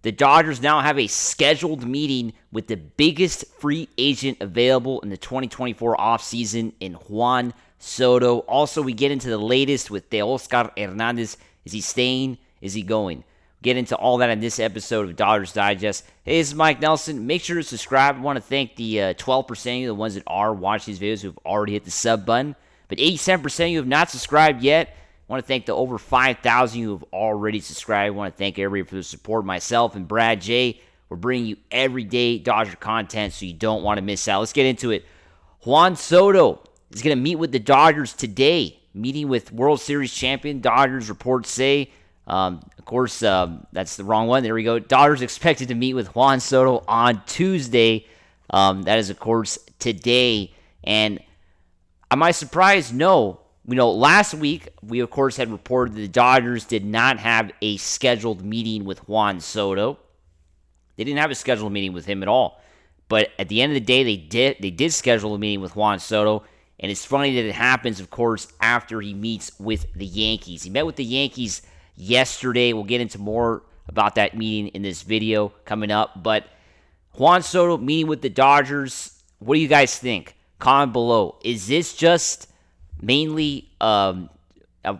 The Dodgers now have a scheduled meeting with the biggest free agent available in the 2024 offseason in Juan Soto. Also, we get into the latest with Teoscar Hernandez. Is he staying? Is he going? Get into all that in this episode of Dodgers Digest. Hey, this is Mike Nelson. Make sure to subscribe. I want to thank the 12% of you, the ones that are watching these videos who have already hit the sub button. But 87% of you have not subscribed yet. I want to thank the over 5,000 who have already subscribed. I want to thank everybody for the support. Myself and Brad J. We're bringing you everyday Dodger content, so you don't want to miss out. Let's get into it. Juan Soto is going to meet with the Dodgers today, meeting with World Series champion. Dodgers reports say, of course, that's the wrong one. There we go. Dodgers expected to meet with Juan Soto on Tuesday. That is, of course, today. And am I surprised? No. Last week, we, of course, had reported that the Dodgers did not have a scheduled meeting with Juan Soto. They didn't have a scheduled meeting with him at all. But at the end of the day, they did schedule a meeting with Juan Soto. And it's funny that it happens, of course, after he meets with the Yankees. He met with the Yankees yesterday. We'll get into more about that meeting in this video coming up. But Juan Soto meeting with the Dodgers, what do you guys think? Comment below. Is this just mainly a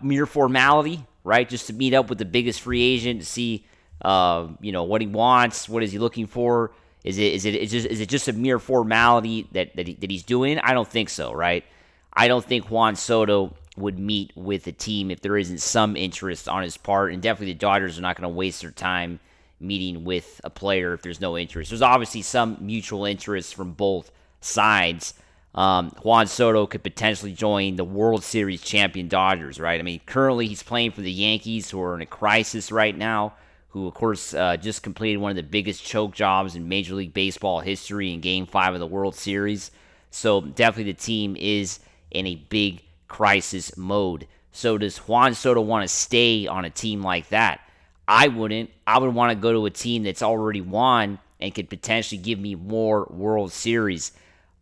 mere formality, right? Just to meet up with the biggest free agent to see, what he wants, what is he looking for? Is it just a mere formality that he's doing? I don't think so, right? I don't think Juan Soto would meet with a team if there isn't some interest on his part, and definitely the Dodgers are not going to waste their time meeting with a player if there's no interest. There's obviously some mutual interest from both sides. Juan Soto could potentially join the World Series champion Dodgers, right? I mean, currently he's playing for the Yankees, who are in a crisis right now, who, of course, just completed one of the biggest choke jobs in Major League Baseball history in Game 5 of the World Series. So definitely the team is in a big crisis mode. So does Juan Soto want to stay on a team like that? I wouldn't. I would want to go to a team that's already won and could potentially give me more World Series.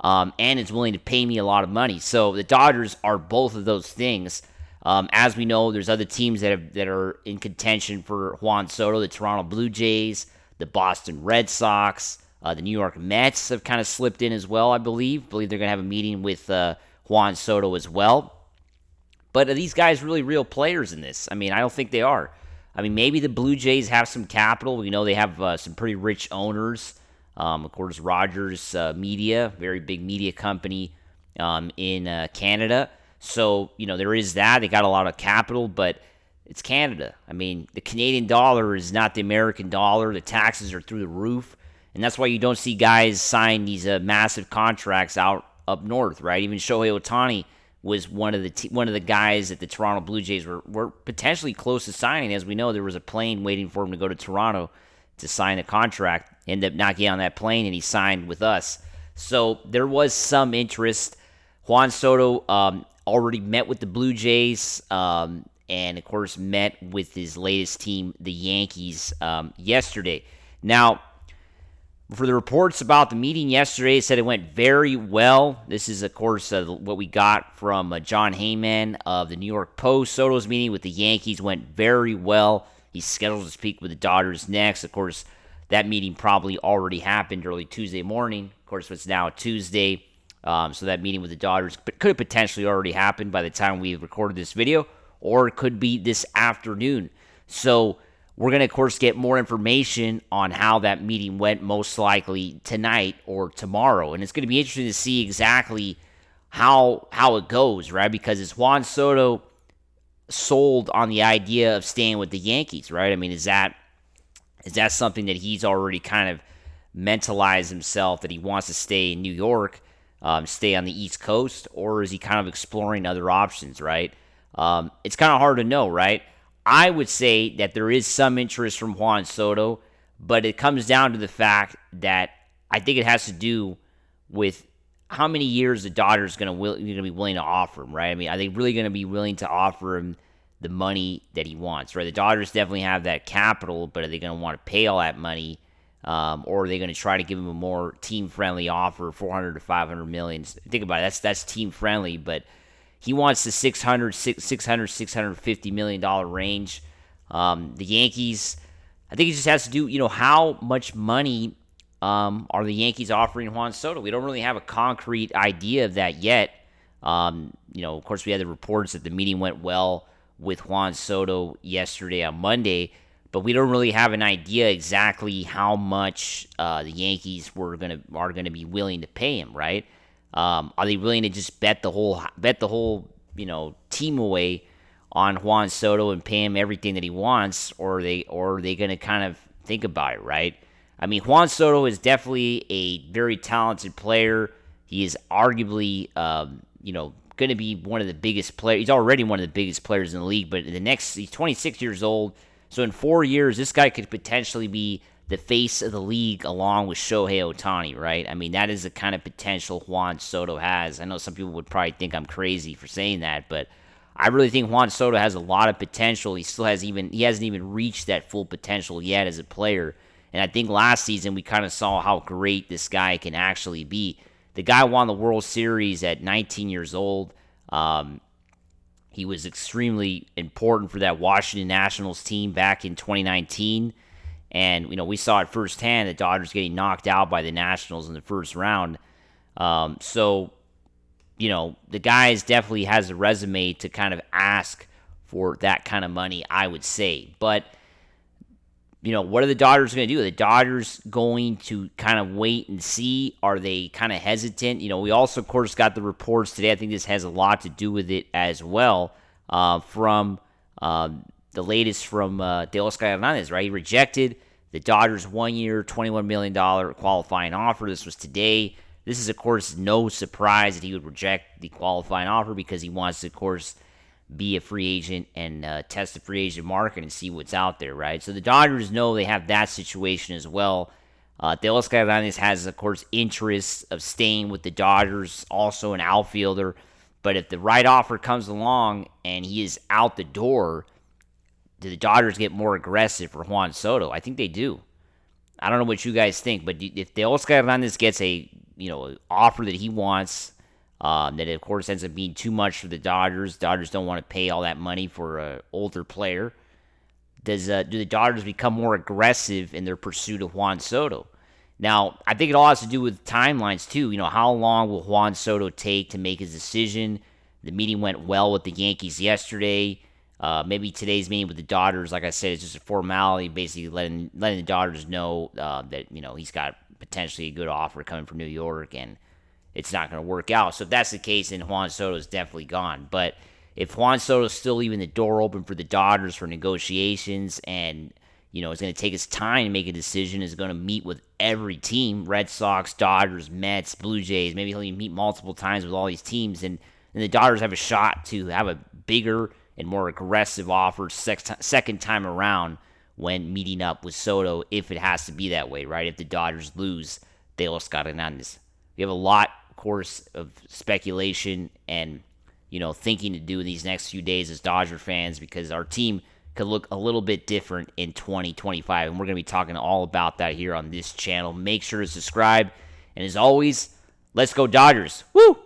And is willing to pay me a lot of money. So the Dodgers are both of those things. As we know, there's other teams that are in contention for Juan Soto. The Toronto Blue Jays, the Boston Red Sox, the New York Mets have kind of slipped in as well, I believe. I believe they're going to have a meeting with Juan Soto as well. But are these guys really real players in this? I mean, I don't think they are. I mean, maybe the Blue Jays have some capital. We know they have some pretty rich owners. Of course, Rogers Media, very big media company in Canada. So, there is that. They got a lot of capital, but it's Canada. I mean, the Canadian dollar is not the American dollar. The taxes are through the roof. And that's why you don't see guys sign these massive contracts out up north, right? Even Shohei Ohtani was one of the guys that the Toronto Blue Jays were potentially close to signing. As we know, there was a plane waiting for him to go to Toronto to sign a contract. Ended up not getting on that plane, and he signed with us. So there was some interest. Juan Soto already met with the Blue Jays and, of course, met with his latest team, the Yankees, yesterday. Now, for the reports about the meeting yesterday, it said it went very well. This is, of course, what we got from John Heyman of the New York Post. Soto's meeting with the Yankees went very well. He's scheduled to speak with the Dodgers next. Of course, that meeting probably already happened early Tuesday morning. Of course, it's now Tuesday, so that meeting with the Dodgers could have potentially already happened by the time we recorded this video, or it could be this afternoon. So we're going to, of course, get more information on how that meeting went, most likely tonight or tomorrow. And it's going to be interesting to see exactly how it goes, right? Because it's Juan Soto sold on the idea of staying with the Yankees, right? I mean, is that something that he's already kind of mentalized himself that he wants to stay in New York, stay on the East Coast, or is he kind of exploring other options, right? It's kind of hard to know, right? I would say that there is some interest from Juan Soto, but it comes down to the fact that I think it has to do with how many years the Dodgers are going to be willing to offer him, right? I mean, are they really going to be willing to offer him the money that he wants, right? The Dodgers definitely have that capital, but are they going to want to pay all that money, or are they going to try to give him a more team-friendly offer, $400 to $500 million? Think about it, that's team-friendly, but he wants the $650 million range. The Yankees, I think it just has to do, how much money are the Yankees offering Juan Soto? We don't really have a concrete idea of that yet. Of course, we had the reports that the meeting went well with Juan Soto yesterday on Monday, but we don't really have an idea exactly how much the Yankees are gonna be willing to pay him. Right? Are they willing to just bet the whole team away on Juan Soto and pay him everything that he wants, or are they going to kind of think about it, right? I mean, Juan Soto is definitely a very talented player. He is arguably, going to be one of the biggest players. He's already one of the biggest players in the league, but he's 26 years old. So in 4 years, this guy could potentially be the face of the league along with Shohei Ohtani, right? I mean, that is the kind of potential Juan Soto has. I know some people would probably think I'm crazy for saying that, but I really think Juan Soto has a lot of potential. He hasn't even reached that full potential yet as a player. And I think last season we kind of saw how great this guy can actually be. The guy won the World Series at 19 years old. He was extremely important for that Washington Nationals team back in 2019. And, we saw it firsthand, the Dodgers getting knocked out by the Nationals in the first round. The guy definitely has a resume to kind of ask for that kind of money, I would say. But, what are the Dodgers going to do? Are the Dodgers going to kind of wait and see? Are they kind of hesitant? We also, of course, got the reports today. I think this has a lot to do with it as well from the latest from Teoscar Hernández, right? He rejected the Dodgers' 1 year, $21 million qualifying offer. This was today. This is, of course, no surprise that he would reject the qualifying offer because he wants to, of course, be a free agent and test the free agent market and see what's out there, right? So the Dodgers know they have that situation as well. Teoscar Hernández has, of course, interests of staying with the Dodgers, also an outfielder. But if the right offer comes along and he is out the door, do the Dodgers get more aggressive for Juan Soto? I think they do. I don't know what you guys think, but if Teoscar Hernández gets a offer that he wants, that of course ends up being too much for the Dodgers. Dodgers don't want to pay all that money for an older player. Do the Dodgers become more aggressive in their pursuit of Juan Soto? Now, I think it all has to do with timelines too. How long will Juan Soto take to make his decision? The meeting went well with the Yankees yesterday. Maybe today's meeting with the Dodgers, like I said, is just a formality, basically letting the Dodgers know that he's got potentially a good offer coming from New York, and it's not going to work out. So if that's the case, then Juan Soto is definitely gone. But if Juan Soto is still leaving the door open for the Dodgers for negotiations, and is going to take his time to make a decision, is going to meet with every team, Red Sox, Dodgers, Mets, Blue Jays, maybe he'll even meet multiple times with all these teams, and the Dodgers have a shot to have a bigger and more aggressive offer second time around when meeting up with Soto, if it has to be that way, right? If the Dodgers lose Teoscar Hernandez. We have a lot, of course, of speculation and, thinking to do in these next few days as Dodger fans, because our team could look a little bit different in 2025, and we're going to be talking all about that here on this channel. Make sure to subscribe, and as always, let's go Dodgers. Woo!